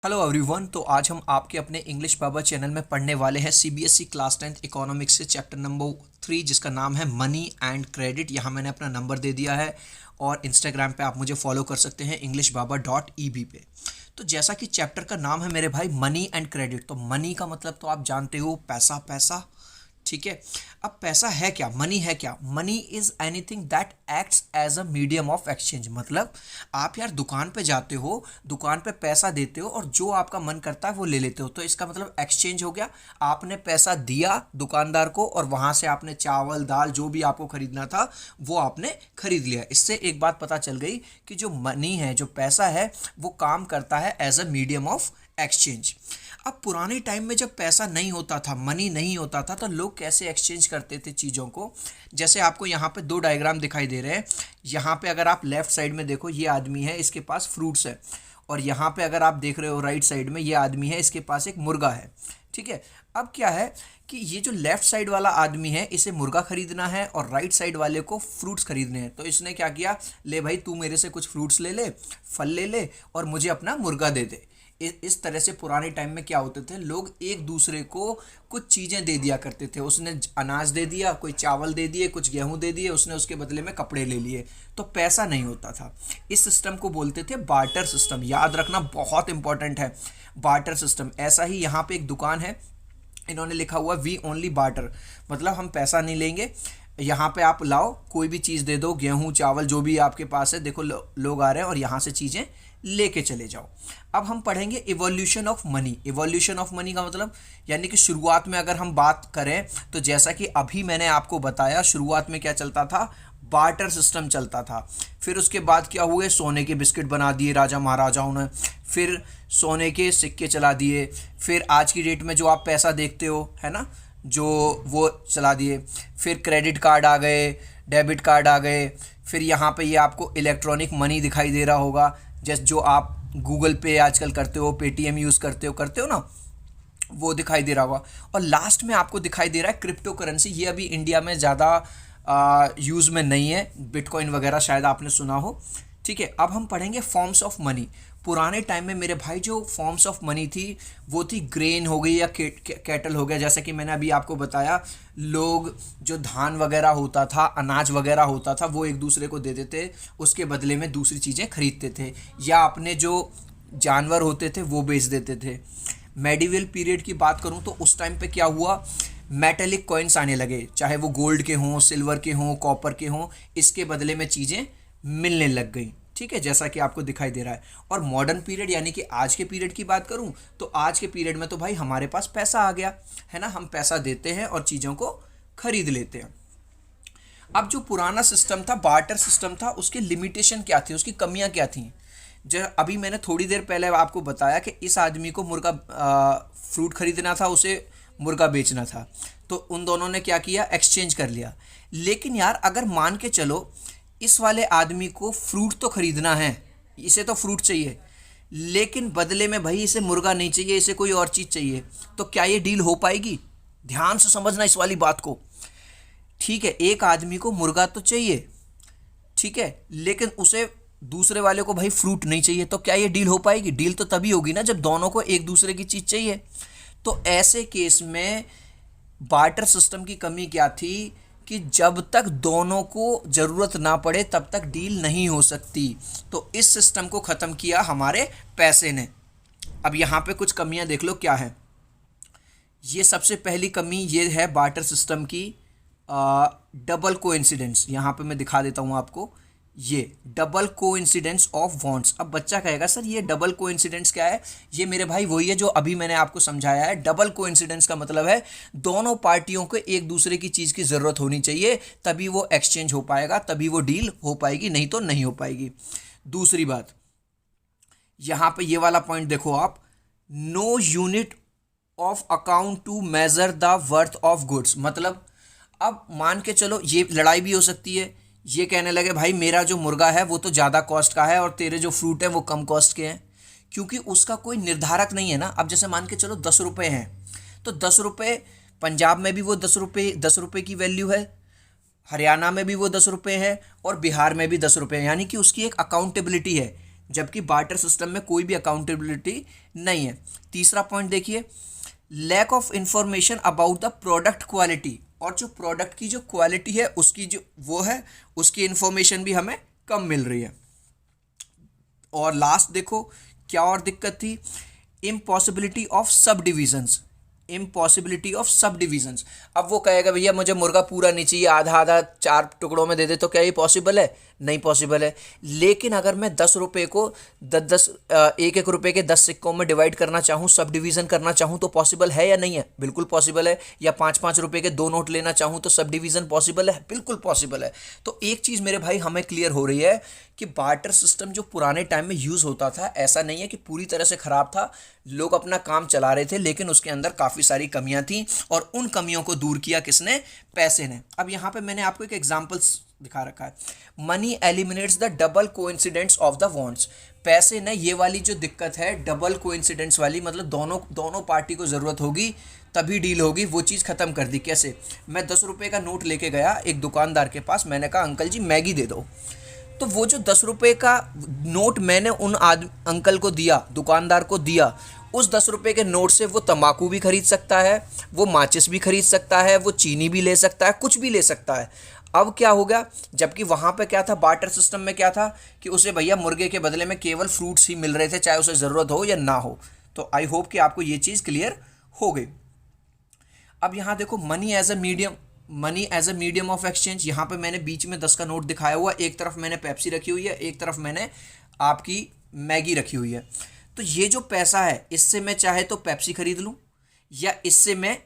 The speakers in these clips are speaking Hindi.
Hello everyone. तो आज हम आपके अपने इंग्लिश बाबा चैनल में पढ़ने वाले हैं सीबीएसई क्लास 10th इकोनॉमिक्स से चैप्टर नंबर 3 जिसका नाम है मनी एंड क्रेडिट। यहाँ मैंने अपना नंबर दे दिया है और इंस्टाग्राम पे आप मुझे फॉलो कर सकते हैं englishbaba.eb पे। तो जैसा कि चैप्टर का नाम है मेरे भाई मनी एंड क्रेडिट, तो मनी का मतलब तो आप जानते हो पैसा पैसा, ठीक है। अब पैसा है क्या, मनी है क्या? Money is anything that acts as a medium of exchange. मतलब आप यार दुकान पे जाते हो, दुकान पे पैसा देते हो और जो आपका मन करता है वो ले लेते हो, तो इसका मतलब एक्सचेंज हो गया। आपने पैसा दिया दुकानदार को और वहां से आपने चावल दाल जो भी आपको खरीदना था वो आपने खरीद लिया। इससे एक बात पता चल गई कि जो मनी है, जो पैसा है, वो काम करता है as a medium of exchange. अब पुराने टाइम में जब पैसा नहीं होता था, मनी नहीं होता था, तो लोग कैसे एक्सचेंज करते थे चीज़ों को? जैसे आपको यहाँ पे दो डायग्राम दिखाई दे रहे हैं। यहाँ पे अगर आप लेफ्ट साइड में देखो, ये आदमी है, इसके पास फ्रूट्स है, और यहाँ पे अगर आप देख रहे हो राइट साइड में, ये आदमी है, इसके पास एक मुर्गा है, ठीक है। अब क्या है कि ये जो लेफ्ट साइड वाला आदमी है, इसे मुर्गा खरीदना है और राइट साइड वाले को फ्रूट्स खरीदने हैं। तो इसने क्या किया, ले भाई तू मेरे से कुछ फ्रूट्स ले ले, फल ले ले और मुझे अपना मुर्गा दे दे। इस तरह से पुराने टाइम में क्या होते थे, लोग एक दूसरे को कुछ चीज़ें दे दिया करते थे। उसने अनाज दे दिया, कोई चावल दे दिए, कुछ गेहूं दे दिए, उसने उसके बदले में कपड़े ले लिए, तो पैसा नहीं होता था। इस सिस्टम को बोलते थे बार्टर सिस्टम। याद रखना, बहुत इंपॉर्टेंट है बार्टर सिस्टम। ऐसा ही यहाँ पे एक दुकान है, इन्होंने लिखा हुआ वी ओनली बार्टर, मतलब हम पैसा नहीं लेंगे, यहाँ पे आप लाओ कोई भी चीज़ दे दो, गेहूं चावल जो भी आपके पास है, देखो लोग आ रहे हैं और यहाँ से चीज़ें लेके चले जाओ। अब हम पढ़ेंगे evolution of money. Evolution of money का मतलब यानी कि शुरुआत में अगर हम बात करें तो जैसा कि अभी मैंने आपको बताया, शुरुआत में क्या चलता था, बार्टर सिस्टम चलता था। फिर उसके बाद क्या हुए, सोने के बिस्किट बना दिए राजा महाराजाओं ने, फिर सोने के सिक्के चला दिए, फिर आज की डेट में जो आप पैसा देखते हो है ना, जो वो चला दिए। फिर क्रेडिट कार्ड आ गए, डेबिट कार्ड आ गए। फिर यहाँ पे ये आपको इलेक्ट्रॉनिक मनी दिखाई दे रहा होगा, जैसे जो आप गूगल पे आजकल करते हो, पेटीएम यूज़ करते हो ना, वो दिखाई दे रहा होगा। और लास्ट में आपको दिखाई दे रहा है क्रिप्टो करेंसी। ये अभी इंडिया में ज़्यादा यूज़ में नहीं है, बिटकॉइन वगैरह शायद आपने सुना हो, ठीक है। अब हम पढ़ेंगे फॉर्म्स ऑफ मनी। पुराने टाइम में मेरे भाई जो फॉर्म्स ऑफ मनी थी वो थी ग्रेन हो गई या कैटल हो गया। जैसे कि मैंने अभी आपको बताया, लोग जो धान वगैरह होता था, अनाज वगैरह होता था, वो एक दूसरे को देते थे, उसके बदले में दूसरी चीज़ें खरीदते थे, या अपने जो जानवर होते थे वो बेच देते थे। मेडिवल पीरियड की बात करूं तो उस टाइम पे क्या हुआ, मेटेलिक कॉइन्स आने लगे, चाहे वो गोल्ड के हों, सिल्वर के हों, कॉपर के हों, इसके बदले में चीज़ें मिलने लग गई, ठीक है, जैसा कि आपको दिखाई दे रहा है। और मॉडर्न पीरियड यानी कि आज के पीरियड की बात करूं तो आज के पीरियड में तो भाई हमारे पास पैसा आ गया है ना, हम पैसा देते हैं और चीज़ों को खरीद लेते हैं। अब जो पुराना सिस्टम था, बार्टर सिस्टम था, उसके लिमिटेशन क्या थी, उसकी कमियां क्या थी? जो अभी मैंने थोड़ी देर पहले आपको बताया कि इस आदमी को मुर्गा फ्रूट खरीदना था, उसे मुर्गा बेचना था, तो उन दोनों ने क्या किया, एक्सचेंज कर लिया। लेकिन यार अगर मान के चलो इस वाले आदमी को फ्रूट तो खरीदना है, इसे तो फ्रूट चाहिए, लेकिन बदले में भाई इसे मुर्गा नहीं चाहिए, इसे कोई और चीज़ चाहिए, तो क्या ये डील हो पाएगी? ध्यान से समझना इस वाली बात को, ठीक है। एक आदमी को मुर्गा तो चाहिए, ठीक है, लेकिन उसे दूसरे वाले को भाई फ्रूट नहीं चाहिए, तो क्या ये डील हो पाएगी? डील तो तभी होगी ना जब दोनों को एक दूसरे की चीज़ चाहिए। तो ऐसे केस में बार्टर सिस्टम की कमी क्या थी कि जब तक दोनों को ज़रूरत ना पड़े तब तक डील नहीं हो सकती। तो इस सिस्टम को ख़त्म किया हमारे पैसे ने। अब यहाँ पे कुछ कमियाँ देख लो क्या है। ये सबसे पहली कमी ये है बार्टर सिस्टम की, डबल कोइंसिडेंस। यहाँ पे मैं दिखा देता हूँ आपको, ये डबल कोइंसिडेंस ऑफ बॉन्ड्स। अब बच्चा कहेगा सर ये डबल कोइंसिडेंस क्या है? ये मेरे भाई वही है जो अभी मैंने आपको समझाया है। डबल कोइंसिडेंस का मतलब है दोनों पार्टियों को एक दूसरे की चीज़ की ज़रूरत होनी चाहिए, तभी वो एक्सचेंज हो पाएगा, तभी वो डील हो पाएगी, नहीं तो नहीं हो पाएगी। दूसरी बात, यहाँ पे ये वाला पॉइंट देखो आप, no unit of account to measure the worth of goods. मतलब अब मान के चलो ये लड़ाई भी हो सकती है, ये कहने लगे भाई मेरा जो मुर्गा है वो तो ज़्यादा कॉस्ट का है और तेरे जो फ्रूट है वो कम कॉस्ट के हैं, क्योंकि उसका कोई निर्धारक नहीं है ना। अब जैसे मान के चलो 10 रुपये हैं, तो 10 रुपये पंजाब में भी वो 10 रुपये की वैल्यू है, हरियाणा में भी वो 10 रुपये है और बिहार में भी 10 रुपये है, यानी कि उसकी एक अकाउंटेबिलिटी है। जबकि बार्टर सिस्टम में कोई भी अकाउंटेबिलिटी नहीं है। तीसरा पॉइंट देखिए, lack of information about the product quality, और जो प्रोडक्ट की जो क्वालिटी है उसकी जो वो है उसकी इंफॉर्मेशन भी हमें कम मिल रही है। और लास्ट देखो क्या और दिक्कत थी, इम्पॉसिबिलिटी ऑफ सब डिविजन्स, इम्पॉसिबिलिटी ऑफ सब डिविजन्स। अब वो कहेगा भैया मुझे मुर्गा पूरा नहीं चाहिए, आधा आधा 4 टुकड़ों में दे दे, तो क्या ये पॉसिबल है? नहीं पॉसिबल है। लेकिन अगर मैं 10 रुपये को 1 रुपये के 10 सिक्कों में डिवाइड करना चाहूँ, सब डिवीज़न करना चाहूँ, तो पॉसिबल है या नहीं है? बिल्कुल पॉसिबल है। या 5-5 रुपये के 2 नोट लेना चाहूँ तो सब डिवीज़न पॉसिबल है? बिल्कुल पॉसिबल है। तो एक चीज़ मेरे भाई हमें क्लियर हो रही है कि बार्टर सिस्टम जो पुराने टाइम में यूज़ होता था, ऐसा नहीं है कि पूरी तरह से ख़राब था, लोग अपना काम चला रहे थे, लेकिन उसके अंदर काफ़ी सारी कमियां थी, और उन कमियों को दूर किया किसने? पैसे ने। अब यहाँ पे मैंने आपको एक एग्जांपल्स दिखा रखा है, money eliminates the double coincidence of the wants. पैसे ने ये वाली जो दिक्कत है डबल कोइंसिडेंस वाली, मतलब दोनों पार्टी को ज़रूरत होगी तभी डील होगी, वो चीज़ ख़त्म कर दी। कैसे? मैं 10 रुपये का नोट लेके गया एक दुकानदार के पास, मैंने कहा अंकल जी मैगी दे दो। तो वो जो 10 रुपये का नोट मैंने उन अंकल को दिया, दुकानदार को दिया, उस 10 रुपये के नोट से वो तंबाकू भी खरीद सकता है, वो माचिस भी खरीद सकता है, वो चीनी भी ले सकता है, कुछ भी ले सकता है। अब क्या हो गया, जबकि वहाँ पे क्या था, बार्टर सिस्टम में क्या था कि उसे भैया मुर्गे के बदले में केवल फ्रूट्स ही मिल रहे थे, चाहे उसे ज़रूरत हो या ना हो। तो आई होप कि आपको ये चीज़ क्लियर हो गई। अब यहाँ देखो, money as a medium of exchange. यहाँ पे मैंने बीच में 10 का नोट दिखाया हुआ, एक तरफ मैंने पेप्सी रखी हुई है, एक तरफ मैंने आपकी मैगी रखी हुई है। तो ये जो पैसा है, इससे मैं चाहे तो पेप्सी खरीद लूँ या इससे मैं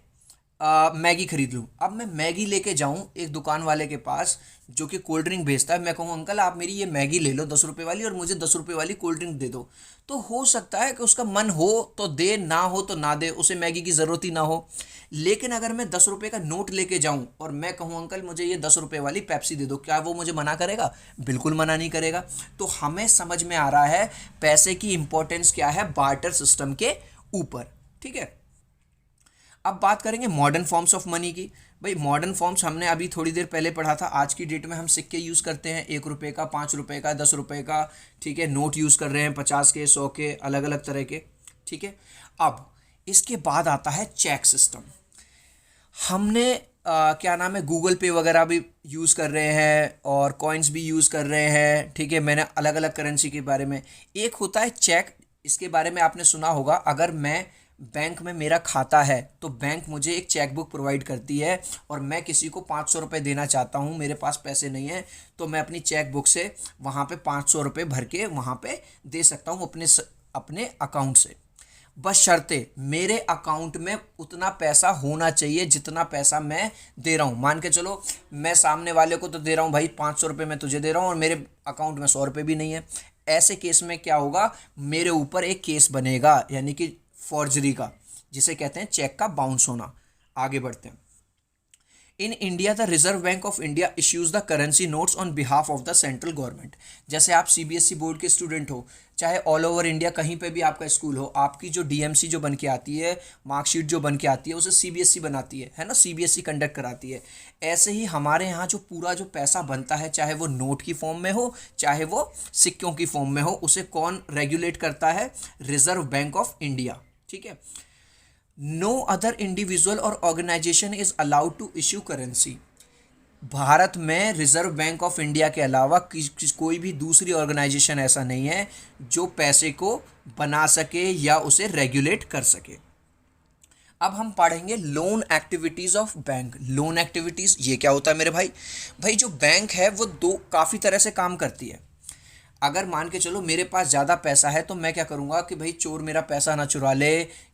मैगी खरीद लूँ। अब मैं मैगी लेके जाऊँ एक दुकान वाले के पास जो कि कोल्ड ड्रिंक बेचता है, मैं कहूँ अंकल आप मेरी ये मैगी ले लो 10 रुपये वाली और मुझे 10 रुपये वाली कोल्ड ड्रिंक दे दो, तो हो सकता है कि उसका मन हो तो दे, ना हो तो ना दे, उसे मैगी की ज़रूरत ही ना हो। लेकिन अगर मैं 10 रुपये का नोट लेके जाऊँ और मैं कहूँ अंकल मुझे ये 10 रुपये वाली पेप्सी दे दो, क्या वो मुझे मना करेगा? बिल्कुल मना नहीं करेगा। तो हमें समझ में आ रहा है पैसे की इंपॉर्टेंस क्या है बार्टर सिस्टम के ऊपर। ठीक है, अब बात करेंगे मॉडर्न फॉर्म्स ऑफ मनी की। भाई मॉडर्न फॉर्म्स हमने अभी थोड़ी देर पहले पढ़ा था। आज की डेट में हम सिक्के यूज़ करते हैं, 1 रुपये का, 5 रुपये का, 10 रुपये का, ठीक है, नोट यूज़ कर रहे हैं 50 के, 100 के, अलग अलग तरह के। ठीक है, अब इसके बाद आता है चेक सिस्टम। हमने क्या नाम है, गूगल पे वगैरह भी यूज़ कर रहे हैं और कॉइन्स भी यूज़ कर रहे हैं। ठीक है, मैंने अलग अलग करेंसी के बारे में, एक होता है चेक, इसके बारे में आपने सुना होगा। अगर मैं बैंक में मेरा खाता है तो बैंक मुझे एक चेक बुक प्रोवाइड करती है और मैं किसी को 500 रुपये देना चाहता हूँ, मेरे पास पैसे नहीं है, तो मैं अपनी चेक बुक से वहाँ पे 500 रुपये भर के वहाँ पे दे सकता हूँ अपने अकाउंट से। बस शर्ते मेरे अकाउंट में उतना पैसा होना चाहिए जितना पैसा मैं दे रहा हूँ। मान के चलो मैं सामने वाले को तो दे रहा हूँ भाई 500 रुपये मैं तुझे दे रहा हूँ और मेरे अकाउंट में 100 रुपये भी नहीं है। ऐसे केस में क्या होगा, मेरे ऊपर एक केस बनेगा, यानी कि फॉर्जरी का, जिसे कहते हैं चेक का बाउंस होना। आगे बढ़ते हैं। In India the reserve Bank of India issues the currency notes on behalf of the central government. जैसे आप सीबीएसई बोर्ड के स्टूडेंट हो, चाहे ऑल ओवर इंडिया कहीं पे भी आपका स्कूल हो, आपकी जो डीएमसी जो बन के आती है, मार्कशीट जो बन के आती है, उसे सीबीएसई बनाती है ना, सीबीएसई कंडक्ट कराती है। ऐसे ही हमारे यहाँ जो पूरा जो पैसा बनता है, चाहे वो नोट की फॉर्म में हो चाहे वो सिक्कों की फॉर्म में हो, उसे कौन रेगुलेट करता है? Reserve Bank of India. ठीक है, नो अदर इंडिविजुअल और organisation is allowed to issue currency. Bharat में रिजर्व बैंक ऑफ इंडिया के अलावा कोई भी दूसरी ऑर्गेनाइजेशन ऐसा नहीं है जो पैसे को बना सके या उसे रेगुलेट कर सके। अब हम पढ़ेंगे loan activities of bank. Loan activities ये क्या होता है मेरे भाई? भाई जो बैंक है वो काफ़ी तरह से काम करती है। अगर मान के चलो मेरे पास ज़्यादा पैसा है तो मैं क्या करूँगा कि भाई चोर मेरा पैसा ना चुरा ले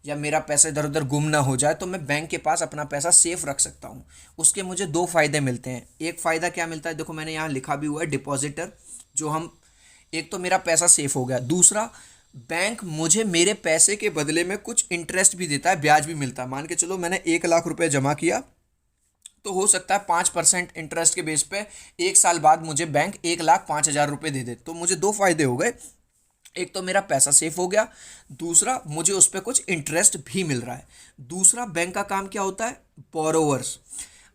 या मेरा पैसा इधर उधर गुम ना हो जाए, तो मैं बैंक के पास अपना पैसा सेफ रख सकता हूँ। उसके मुझे 2 फ़ायदे मिलते हैं। एक फ़ायदा क्या मिलता है, देखो मैंने यहाँ लिखा भी हुआ है, डिपॉजिटर, जो हम, एक तो मेरा पैसा सेफ हो गया, दूसरा बैंक मुझे मेरे पैसे के बदले में कुछ इंटरेस्ट भी देता है, ब्याज भी मिलता है। मान के चलो मैंने 1 लाख रुपये जमा किया तो हो सकता है 5% इंटरेस्ट के बेस पे 1 साल बाद मुझे बैंक 1,05,000 रुपये दे दे। तो मुझे 2 फायदे हो गए, एक तो मेरा पैसा सेफ हो गया, दूसरा मुझे उस पर कुछ इंटरेस्ट भी मिल रहा है। दूसरा, बैंक का काम क्या होता है? बोरोवर्स।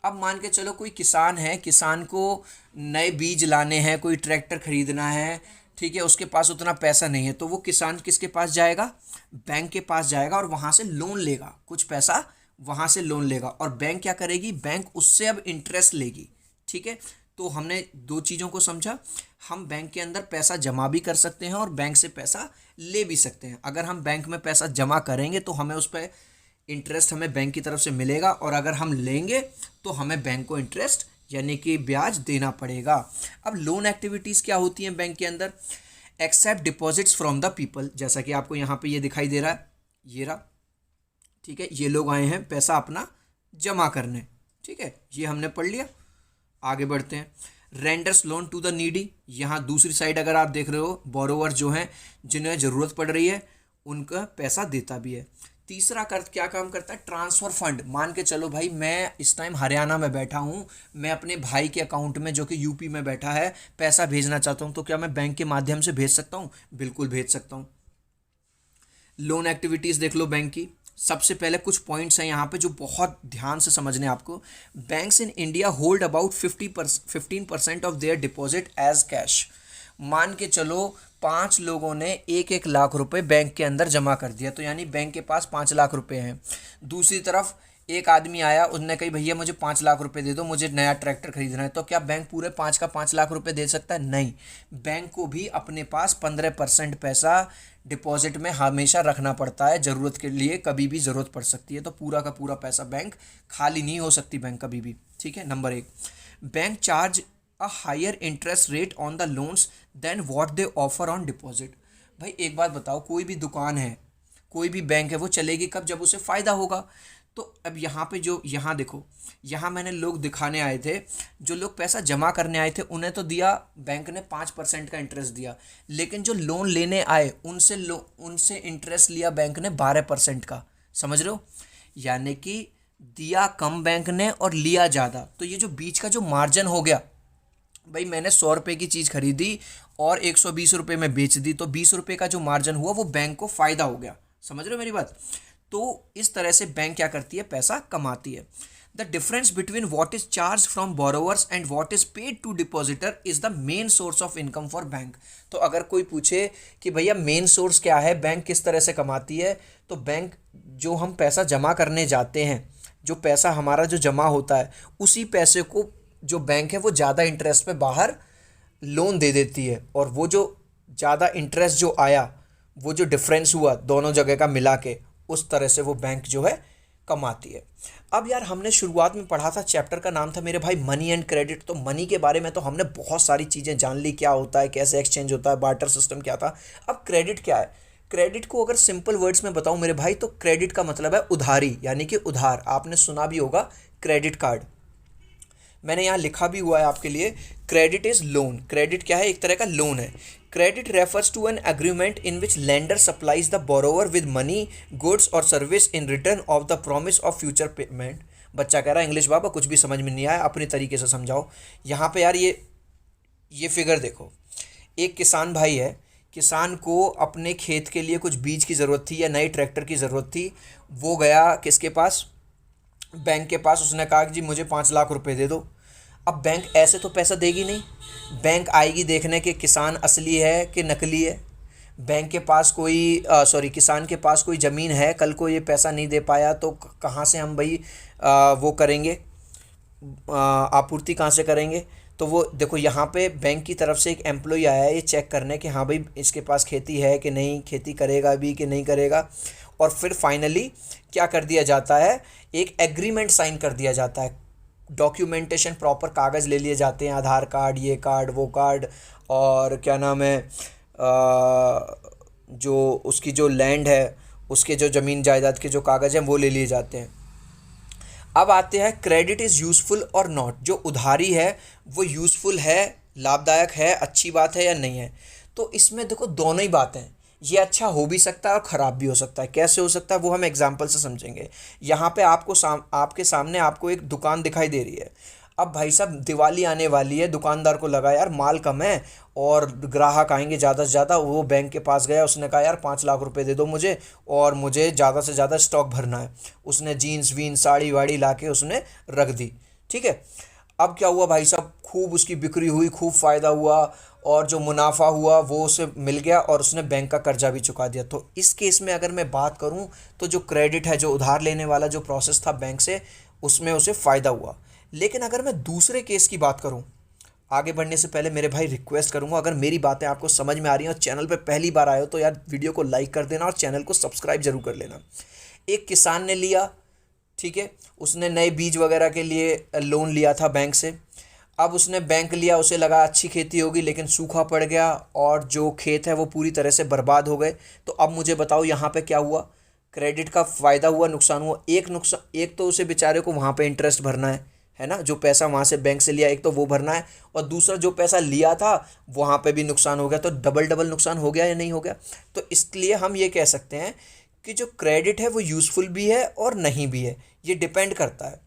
अब मान के चलो कोई किसान है, किसान को नए बीज लाने हैं, कोई ट्रैक्टर खरीदना है, ठीक है, उसके पास उतना पैसा नहीं है, तो वो किसान किसके पास जाएगा? बैंक के पास जाएगा और वहाँ से लोन लेगा, कुछ पैसा वहाँ से लोन लेगा। और बैंक क्या करेगी? बैंक उससे अब इंटरेस्ट लेगी। ठीक है, तो हमने दो चीज़ों को समझा। हम बैंक के अंदर पैसा जमा भी कर सकते हैं और बैंक से पैसा ले भी सकते हैं। अगर हम बैंक में पैसा जमा करेंगे तो हमें उस पर इंटरेस्ट हमें बैंक की तरफ से मिलेगा, और अगर हम लेंगे तो हमें बैंक को इंटरेस्ट यानी कि ब्याज देना पड़ेगा। अब लोन एक्टिविटीज़ क्या होती हैं बैंक के अंदर? Accept deposits from the people, जैसा कि आपको यहाँ पे ये दिखाई दे रहा है, ये रहा। ठीक है, ये लोग आए हैं पैसा अपना जमा करने। ठीक है, ये हमने पढ़ लिया। आगे बढ़ते हैं। Renders loan to the needy, यहाँ दूसरी साइड अगर आप देख रहे हो, बोरोवर जो हैं जिन्हें ज़रूरत पड़ रही है उनका पैसा देता भी है। तीसरा क्या काम करता है? Transfer fund. मान के चलो भाई, मैं इस टाइम हरियाणा में बैठा हूँ, मैं अपने भाई के अकाउंट में जो कि यूपी में बैठा है पैसा भेजना चाहता हूँ, तो क्या मैं बैंक के माध्यम से भेज सकता हूँ? बिल्कुल भेज सकता हूँ। लोन एक्टिविटीज़ देख लो बैंक की। सबसे पहले कुछ पॉइंट्स हैं यहाँ पे जो बहुत ध्यान से समझने आपको। Banks in India hold about 15% of their deposit as cash. मान के चलो 5 लोगों ने 1-1 लाख रुपए बैंक के अंदर जमा कर दिया, तो यानी बैंक के पास 5 लाख रुपए हैं। दूसरी तरफ एक आदमी आया, उसने कही भैया मुझे 5 लाख रुपए दे दो, मुझे नया ट्रैक्टर खरीदना है। तो क्या बैंक पूरे 5 का 5 लाख रुपए दे सकता है? नहीं। बैंक को भी अपने पास 15% पैसा डिपॉजिट में हमेशा रखना पड़ता है, ज़रूरत के लिए, कभी भी ज़रूरत पड़ सकती है। तो पूरा का पूरा पैसा बैंक खाली नहीं हो सकती बैंक कभी भी। ठीक है, number 1, bank charge a higher interest rate on the loans than what they offer on deposit. भाई एक बात बताओ, कोई भी दुकान है, कोई भी बैंक है, वो चलेगी कब? जब उसे फ़ायदा होगा। तो अब यहाँ पे जो, यहाँ देखो, यहाँ मैंने लोग दिखाने आए थे, जो लोग पैसा जमा करने आए थे उन्हें तो दिया बैंक ने 5% का इंटरेस्ट दिया, लेकिन जो लोन लेने आए उनसे इंटरेस्ट लिया बैंक ने 12% का। समझ रहे हो? यानी कि दिया कम बैंक ने और लिया ज़्यादा। तो ये जो बीच का जो मार्जिन हो गया, भाई मैंने 100 रुपये की चीज़ खरीदी और 120 रुपये में बेच दी, तो 20 रुपये का जो मार्जिन हुआ वो बैंक को फ़ायदा हो गया। समझ रहे हो मेरी बात? तो इस तरह से बैंक क्या करती है? पैसा कमाती है। The difference between what is charge from borrowers and what is paid to depositor is the main source of income for bank. तो अगर कोई पूछे कि भैया मेन सोर्स क्या है, बैंक किस तरह से कमाती है, तो बैंक जो हम पैसा जमा करने जाते हैं, जो पैसा हमारा जो जमा होता है, उसी पैसे को जो बैंक है वो ज़्यादा इंटरेस्ट पे बाहर लोन दे देती है, और वो जो ज़्यादा इंटरेस्ट जो आया, वो जो डिफरेंस हुआ दोनों जगह का मिला के, उस तरह से वो बैंक जो है कमाती है। अब यार हमने शुरुआत में पढ़ा था, चैप्टर का नाम था मेरे भाई मनी एंड क्रेडिट। तो मनी के बारे में तो हमने बहुत सारी चीज़ें जान ली, क्या होता है, कैसे एक्सचेंज होता है, बार्टर सिस्टम क्या था। अब क्रेडिट क्या है? क्रेडिट को अगर सिंपल वर्ड्स में बताऊं मेरे भाई, तो क्रेडिट का मतलब है उधारी, यानी कि उधार। आपने सुना भी होगा क्रेडिट कार्ड, मैंने यहाँ लिखा भी हुआ है आपके लिए। Credit is loan. क्रेडिट क्या है? एक तरह का लोन है। Credit refers to an agreement in which lender supplies the borrower with money, goods और service in return of the promise of future payment. बच्चा कह रहा है इंग्लिश बाबा कुछ भी समझ में नहीं आया, अपने तरीके से समझाओ। यहाँ पे यार ये फिगर देखो, एक किसान भाई है, किसान को अपने खेत के लिए कुछ बीज की ज़रूरत थी या नए ट्रैक्टर की ज़रूरत थी। वो गया किसके पास? बैंक के पास। उसने कहा कि जी मुझे 5 लाख रुपए दे दो। अब बैंक ऐसे तो पैसा देगी नहीं, बैंक आएगी देखने के किसान असली है कि नकली है। बैंक के पास कोई किसान के पास कोई ज़मीन है, कल को ये पैसा नहीं दे पाया तो कहाँ से हम भाई वो करेंगे, आपूर्ति कहाँ से करेंगे? तो वो देखो यहाँ पे बैंक की तरफ से एक एम्प्लॉय आया है ये चेक करने कि हाँ भाई इसके पास खेती है कि नहीं, खेती करेगा भी कि नहीं करेगा। और फिर फाइनली क्या कर दिया जाता है? एक एग्रीमेंट साइन कर दिया जाता है। डॉक्यूमेंटेशन प्रॉपर कागज़ ले लिए जाते हैं, आधार कार्ड, ये कार्ड, वो कार्ड, और क्या नाम है, जो उसकी जो लैंड है, उसके जो ज़मीन जायदाद के जो कागज़ हैं वो ले लिए जाते हैं। अब आते हैं क्रेडिट इज़ यूज़फुल और नॉट। जो उधारी है वो यूज़फुल है, लाभदायक है, अच्छी बात है या नहीं है? तो इसमें देखो दोनों ही बातें हैं। ये अच्छा हो भी सकता है और ख़राब भी हो सकता है। कैसे हो सकता है वो हम एग्जांपल से समझेंगे। यहाँ पे आपके सामने आपको एक दुकान दिखाई दे रही है। अब भाई साहब दिवाली आने वाली है, दुकानदार को लगा यार माल कम है और ग्राहक आएंगे ज़्यादा से ज़्यादा। वो बैंक के पास गया, उसने कहा यार 5 लाख रुपए दे दो मुझे और मुझे ज़्यादा से ज़्यादा स्टॉक भरना है। उसने जीन्स वीन्स साड़ी वाड़ी ला के उसने रख दी। ठीक है, अब क्या हुआ भाई साहब, खूब उसकी बिक्री हुई, खूब फ़ायदा हुआ, और जो मुनाफा हुआ वो उसे मिल गया, और उसने बैंक का कर्जा भी चुका दिया। तो इस केस में अगर मैं बात करूं, तो जो क्रेडिट है, जो उधार लेने वाला जो प्रोसेस था बैंक से, उसमें उसे फ़ायदा हुआ। लेकिन अगर मैं दूसरे केस की बात करूं, आगे बढ़ने से पहले मेरे भाई रिक्वेस्ट करूंगा, अगर मेरी बातें आपको समझ में आ रही हैं और चैनल पे पहली बार आए हो तो यार वीडियो को लाइक कर देना और चैनल को सब्सक्राइब जरूर कर लेना। एक किसान ने लिया, ठीक है, उसने नए बीज वगैरह के लिए लोन लिया था बैंक से। अब उसने बैंक लिया, उसे लगा अच्छी खेती होगी, लेकिन सूखा पड़ गया और जो खेत है वो पूरी तरह से बर्बाद हो गए। तो अब मुझे बताओ यहाँ पे क्या हुआ, क्रेडिट का फ़ायदा हुआ, नुकसान हुआ? एक नुकसान, एक तो उसे बेचारे को वहाँ पे इंटरेस्ट भरना है ना, जो पैसा वहाँ से बैंक से लिया, एक तो वो भरना है, और दूसरा जो पैसा लिया था वहाँ पे भी नुकसान हो गया। तो डबल डबल नुकसान हो गया या नहीं हो गया? तो इसलिए हम ये कह सकते हैं कि जो क्रेडिट है वो यूज़फुल भी है और नहीं भी है, ये डिपेंड करता है।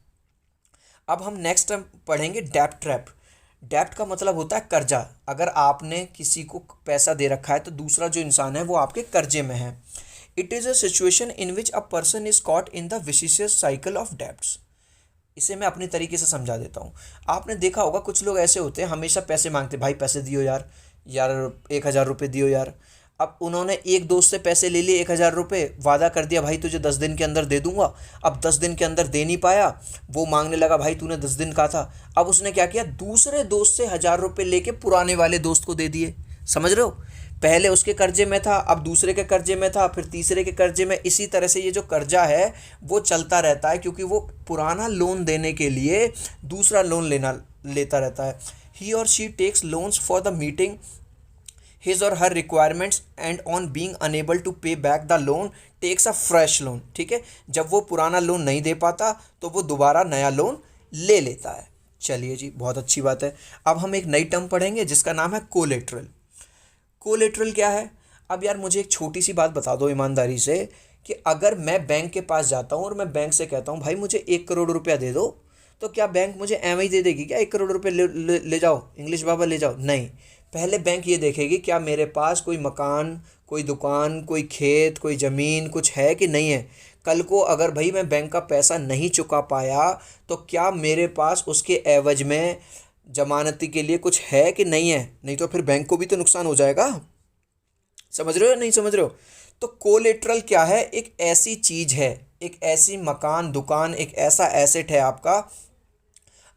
अब हम नेक्स्ट पढ़ेंगे डेप्ट ट्रैप। डेप्ट का मतलब होता है कर्जा। अगर आपने किसी को पैसा दे रखा है तो दूसरा जो इंसान है वो आपके कर्जे में है। It is a situation in which a person is caught in the vicious cycle of debts. इसे मैं अपनी तरीके से समझा देता हूँ। आपने देखा होगा कुछ लोग ऐसे होते हैं, हमेशा पैसे मांगते, भाई पैसे दियो यार, यार 1,000 रुपये दियो यार। अब उन्होंने एक दोस्त से पैसे ले लिए 1,000 रुपये, वादा कर दिया भाई तुझे 10 दिन के अंदर दे दूंगा। अब 10 दिन के अंदर दे नहीं पाया, वो मांगने लगा भाई तूने 10 दिन कहा था। अब उसने क्या किया, दूसरे दोस्त से 1,000 रुपये लेके पुराने वाले दोस्त को दे दिए। समझ रहे हो? पहले उसके कर्जे में था, अब दूसरे के कर्जे में था, फिर तीसरे के कर्जे में। इसी तरह से ये जो कर्जा है वो चलता रहता है, क्योंकि वो पुराना लोन देने के लिए दूसरा लोन लेता रहता है। He or she takes loans for the meeting his or her requirements and on being unable to pay back the loan takes a fresh loan। ठीक है, जब वो पुराना लोन नहीं दे पाता तो वो दोबारा नया लोन ले लेता है। चलिए जी, बहुत अच्छी बात है। अब हम एक नई टर्म पढ़ेंगे जिसका नाम है कोलेट्रल। कोलेट्रल क्या है? अब यार मुझे एक छोटी सी बात बता दो ईमानदारी से, कि अगर मैं बैंक के पास जाता हूँ और मैं बैंक से कहता हूँ भाई मुझे 1 करोड़ रुपया दे दो, तो क्या बैंक मुझे एम ही दे देगी क्या? 1 करोड़ रुपये ले जाओ इंग्लिश बाबा ले जाओ? नहीं। पहले बैंक ये देखेगी क्या मेरे पास कोई मकान, कोई दुकान, कोई खेत, कोई ज़मीन कुछ है कि नहीं है। कल को अगर भाई मैं बैंक का पैसा नहीं चुका पाया तो क्या मेरे पास उसके एवज में जमानती के लिए कुछ है कि नहीं है? नहीं तो फिर बैंक को भी तो नुकसान हो जाएगा। समझ रहे हो या नहीं समझ रहे हो? तो कोलेट्रल क्या है? एक ऐसी चीज है, एक ऐसी मकान, दुकान, एक ऐसा एसेट है आपका।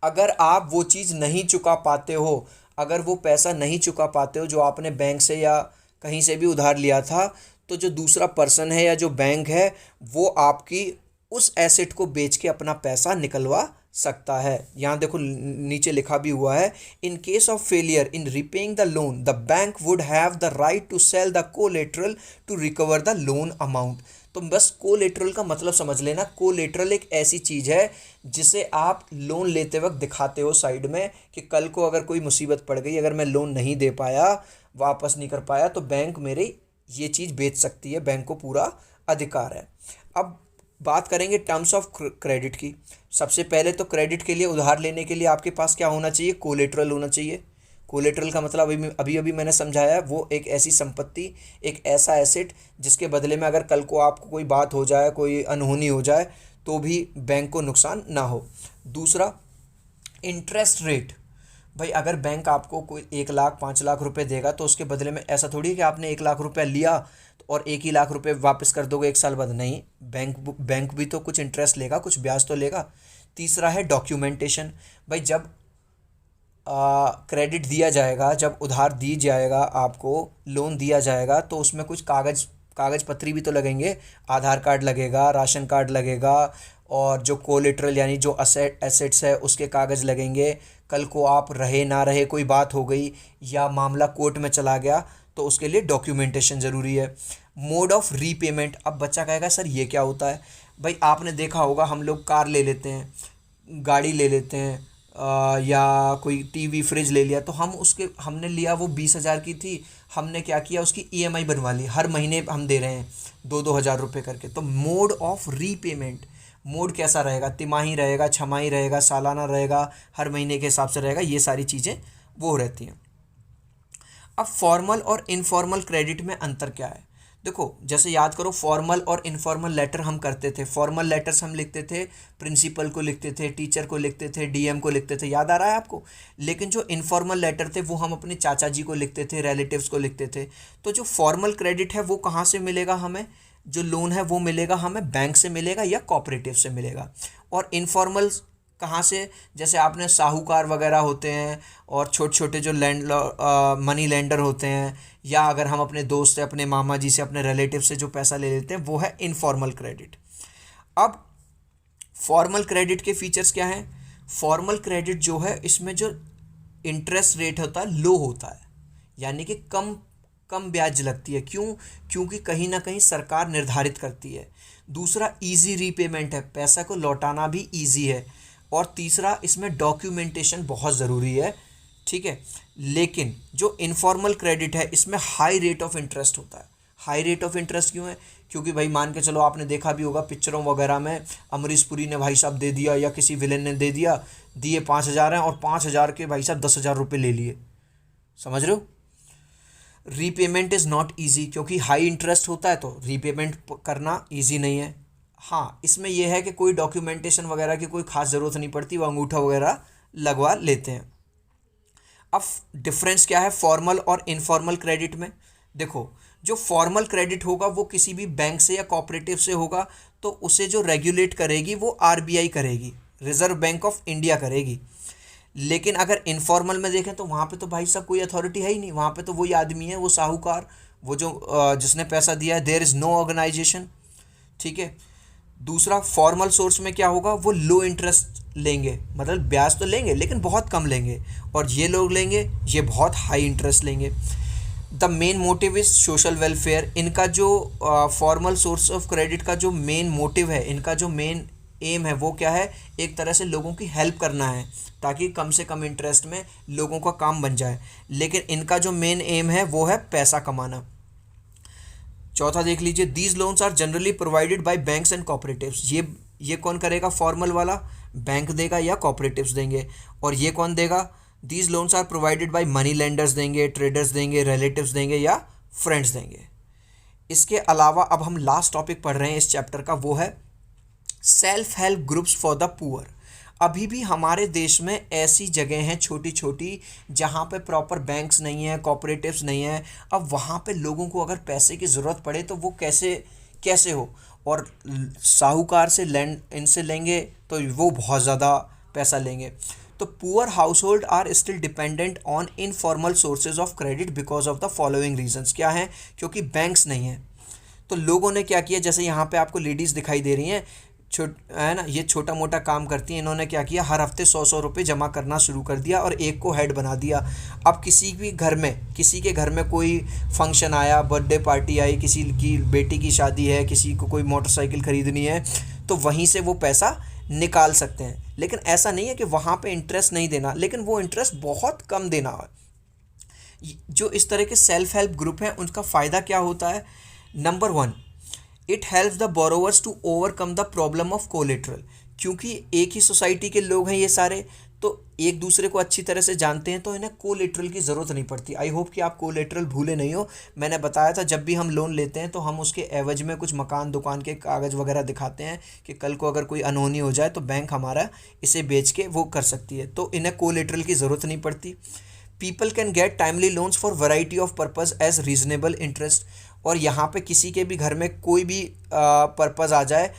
अगर आप वो चीज़ नहीं चुका पाते हो, अगर वो पैसा नहीं चुका पाते हो जो आपने बैंक से या कहीं से भी उधार लिया था, तो जो दूसरा पर्सन है या जो बैंक है वो आपकी उस एसेट को बेच के अपना पैसा निकलवा सकता है। यहाँ देखो नीचे लिखा भी हुआ है, in case of failure in repaying the loan the bank would have the right to sell the collateral to recover the loan amount. तो बस कोलेट्रल का मतलब समझ लेना, कोलेट्रल एक ऐसी चीज़ है जिसे आप लोन लेते वक्त दिखाते हो साइड में, कि कल को अगर कोई मुसीबत पड़ गई, अगर मैं लोन नहीं दे पाया, वापस नहीं कर पाया, तो बैंक मेरी ये चीज़ बेच सकती है, बैंक को पूरा अधिकार है। अब बात करेंगे टर्म्स ऑफ क्रेडिट की। सबसे पहले तो क्रेडिट के लिए, उधार लेने के लिए आपके पास क्या होना चाहिए? कोलेट्रल होना चाहिए। कोलेट्रल का मतलब अभी अभी मैंने समझाया है, वो एक ऐसी संपत्ति, एक ऐसा एसेट जिसके बदले में अगर कल को आपको कोई बात हो जाए, कोई अनहोनी हो जाए, तो भी बैंक को नुकसान ना हो। दूसरा, इंटरेस्ट रेट। भाई अगर बैंक आपको कोई 1 लाख 5 लाख रुपए देगा तो उसके बदले में ऐसा थोड़ी है कि आपने 1 लाख रुपया लिया और 1 ही लाख रुपए वापस कर दोगे 1 साल बाद। नहीं, बैंक भी तो कुछ इंटरेस्ट लेगा, कुछ ब्याज तो लेगा। तीसरा है डॉक्यूमेंटेशन। भाई जब क्रेडिट दिया जाएगा, जब उधार दी जाएगा, आपको लोन दिया जाएगा, तो उसमें कुछ कागज़ पत्री भी तो लगेंगे। आधार कार्ड लगेगा, राशन कार्ड लगेगा, और जो कोलेट्रल यानी जो एसेट्स है उसके कागज़ लगेंगे। कल को आप रहे ना रहे, कोई बात हो गई या मामला कोर्ट में चला गया, तो उसके लिए डॉक्यूमेंटेशन ज़रूरी है। Mode of repayment. अब बच्चा कहेगा सर ये क्या होता है? भाई आपने देखा होगा, हम लोग कार ले लेते हैं, गाड़ी ले लेते हैं, या कोई टीवी फ्रिज ले लिया, तो हमने लिया वो 20,000 की थी, हमने क्या किया उसकी ईएमआई बनवा ली, हर महीने हम दे रहे हैं 2-2 हज़ार रुपये करके। तो मोड ऑफ रीपेमेंट, मोड कैसा रहेगा? तिमाही रहेगा, छमाही रहेगा, सालाना रहेगा, हर महीने के हिसाब से रहेगा, ये सारी चीज़ें वो रहती हैं। अब फॉर्मल और इनफॉर्मल क्रेडिट में अंतर क्या है? देखो जैसे याद करो, फॉर्मल और इनफॉर्मल लेटर हम करते थे। फॉर्मल लेटर्स हम लिखते थे, प्रिंसिपल को लिखते थे, टीचर को लिखते थे, डीएम को लिखते थे, याद आ रहा है आपको। लेकिन जो इनफॉर्मल लेटर थे वो हम अपने चाचा जी को लिखते थे, रिलेटिव्स को लिखते थे। तो जो फॉर्मल क्रेडिट है वो कहाँ से मिलेगा हमें, जो लोन है वो मिलेगा हमें बैंक से मिलेगा या कोऑपरेटिव से मिलेगा। और इनफॉर्मल कहाँ से, जैसे आपने साहूकार वगैरह होते हैं और छोटे छोटे जो मनी लेंडर होते हैं, या अगर हम अपने दोस्त से, अपने मामा जी से, अपने रिलेटिव से जो पैसा ले लेते हैं वो है इनफॉर्मल क्रेडिट। अब फॉर्मल क्रेडिट के फीचर्स क्या हैं। फॉर्मल क्रेडिट जो है इसमें जो इंटरेस्ट रेट होता है लो होता है, यानी कि कम कम ब्याज लगती है। क्यों, क्योंकि कहीं ना कहीं सरकार निर्धारित करती है। दूसरा, इजी रीपेमेंट है, पैसा को लौटाना भी इजी है। और तीसरा, इसमें डॉक्यूमेंटेशन बहुत ज़रूरी है, ठीक है। लेकिन जो इनफॉर्मल क्रेडिट है इसमें हाई रेट ऑफ इंटरेस्ट होता है। हाई रेट ऑफ इंटरेस्ट क्यों है, क्योंकि भाई मान के चलो, आपने देखा भी होगा पिक्चरों वगैरह में, अमरीश पुरी ने भाई साहब दे दिया या किसी विलेन ने दे दिया, दिए 5,000 हैं और 5,000 के भाई साहब 10,000 रुपये ले लिए, समझ रहे हो। रीपेमेंट इज़ नॉट ईजी, क्योंकि हाई इंटरेस्ट होता है तो रीपेमेंट करना ईजी नहीं है। हाँ, इसमें यह है कि कोई डॉक्यूमेंटेशन वगैरह की कोई खास ज़रूरत नहीं पड़ती, वो अंगूठा वगैरह लगवा लेते हैं। अब डिफरेंस क्या है फॉर्मल और इनफॉर्मल क्रेडिट में। देखो, जो फॉर्मल क्रेडिट होगा वो किसी भी बैंक से या कोऑपरेटिव से होगा, तो उसे जो रेगुलेट करेगी वो आरबीआई करेगी, रिजर्व बैंक ऑफ इंडिया करेगी। लेकिन अगर इनफॉर्मल में देखें तो वहाँ पे तो भाई साहब कोई अथॉरिटी है ही नहीं, वहाँ पे तो वही आदमी है, वो साहूकार, वो जो जिसने पैसा दिया है, देयर इज़ नो ऑर्गेनाइजेशन, ठीक है। दूसरा, फॉर्मल सोर्स में क्या होगा, वो लो इंटरेस्ट लेंगे, मतलब ब्याज तो लेंगे लेकिन बहुत कम लेंगे, और ये लोग लेंगे ये बहुत हाई इंटरेस्ट लेंगे। The main motive is social welfare. इनका जो फॉर्मल सोर्स ऑफ क्रेडिट का जो मेन मोटिव है, इनका जो मेन एम है वो क्या है, एक तरह से लोगों की हेल्प करना है, ताकि कम से कम इंटरेस्ट में लोगों का काम बन जाए। लेकिन इनका जो मेन एम है वो है पैसा कमाना। चौथा देख लीजिए, these loans are generally provided by banks and cooperatives. ये कौन करेगा, फॉर्मल वाला बैंक देगा या कोऑपरेटिव्स देंगे। और ये कौन देगा, these loans are provided by money lenders देंगे, ट्रेडर्स देंगे, रिलेटिव्स देंगे या फ्रेंड्स देंगे। इसके अलावा अब हम लास्ट टॉपिक पढ़ रहे हैं इस चैप्टर का, वो है self help groups for the poor. अभी भी हमारे देश में ऐसी जगह हैं छोटी छोटी जहाँ पे प्रॉपर बैंक्स नहीं है, कोऑपरेटिव्स नहीं है। अब वहाँ पे लोगों को अगर पैसे की ज़रूरत पड़े तो वो कैसे कैसे हो, और साहूकार से इनसे लेंगे तो वो बहुत ज़्यादा पैसा लेंगे। तो poor household are still dependent on informal sources of credit because of the following reasons. क्या हैं, क्योंकि बैंक्स नहीं हैं तो लोगों ने क्या किया, जैसे यहाँ पे आपको लेडीज़ दिखाई दे रही हैं, है ना, ये छोटा मोटा काम करती हैं, इन्होंने क्या किया, हर हफ्ते 100-100 रुपये जमा करना शुरू कर दिया और एक को हेड बना दिया। अब किसी के घर में कोई फंक्शन आया, बर्थडे पार्टी आई, किसी की बेटी की शादी है, किसी को कोई मोटरसाइकिल ख़रीदनी है, तो वहीं से वो पैसा निकाल सकते हैं। लेकिन ऐसा नहीं है कि वहाँ पे इंटरेस्ट नहीं देना, लेकिन वो इंटरेस्ट बहुत कम देना है। जो इस तरह के सेल्फ हेल्प ग्रुप हैं उनका फ़ायदा क्या होता है, number 1, it helps the borrowers to overcome the problem of collateral. क्योंकि एक ही सोसाइटी के लोग हैं ये सारे, तो एक दूसरे को अच्छी तरह से जानते हैं, तो इन्हें कोलेट्रल की ज़रूरत नहीं पड़ती। आई होप कि आप कोलेट्रल भूले नहीं हो। मैंने बताया था जब भी हम लोन लेते हैं तो हम उसके एवज में कुछ मकान दुकान के कागज़ वगैरह दिखाते हैं कि कल को अगर कोई अनहोनी हो जाए तो बैंक हमारा इसे बेच के वो कर सकती है, तो इन्हें कोलेट्रल की ज़रूरत नहीं पड़ती। People can get timely loans for variety of purpose as reasonable interest. और यहाँ पे किसी के भी घर में कोई भी पर्पज़ आ जाए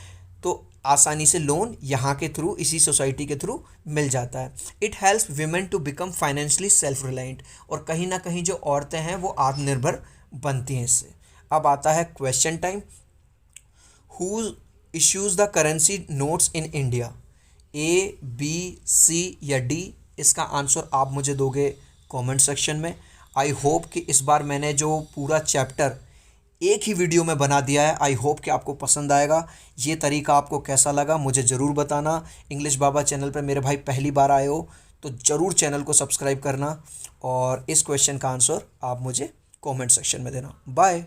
तो आसानी से लोन यहाँ के थ्रू, इसी सोसाइटी के थ्रू मिल जाता है। It helps women to become financially self reliant. और कहीं ना कहीं जो औरतें हैं वो आत्मनिर्भर बनती हैं इससे। अब आता है question time. Who issues the currency notes in India, A, B, C या D? इसका आंसर आप मुझे दोगे कमेंट सेक्शन में। आई होप कि इस बार मैंने जो पूरा चैप्टर एक ही वीडियो में बना दिया है, आई होप कि आपको पसंद आएगा। ये तरीका आपको कैसा लगा मुझे ज़रूर बताना। इंग्लिश बाबा चैनल पर मेरे भाई पहली बार आए हो तो ज़रूर चैनल को सब्सक्राइब करना, और इस क्वेश्चन का आंसर आप मुझे कमेंट सेक्शन में देना। बाय।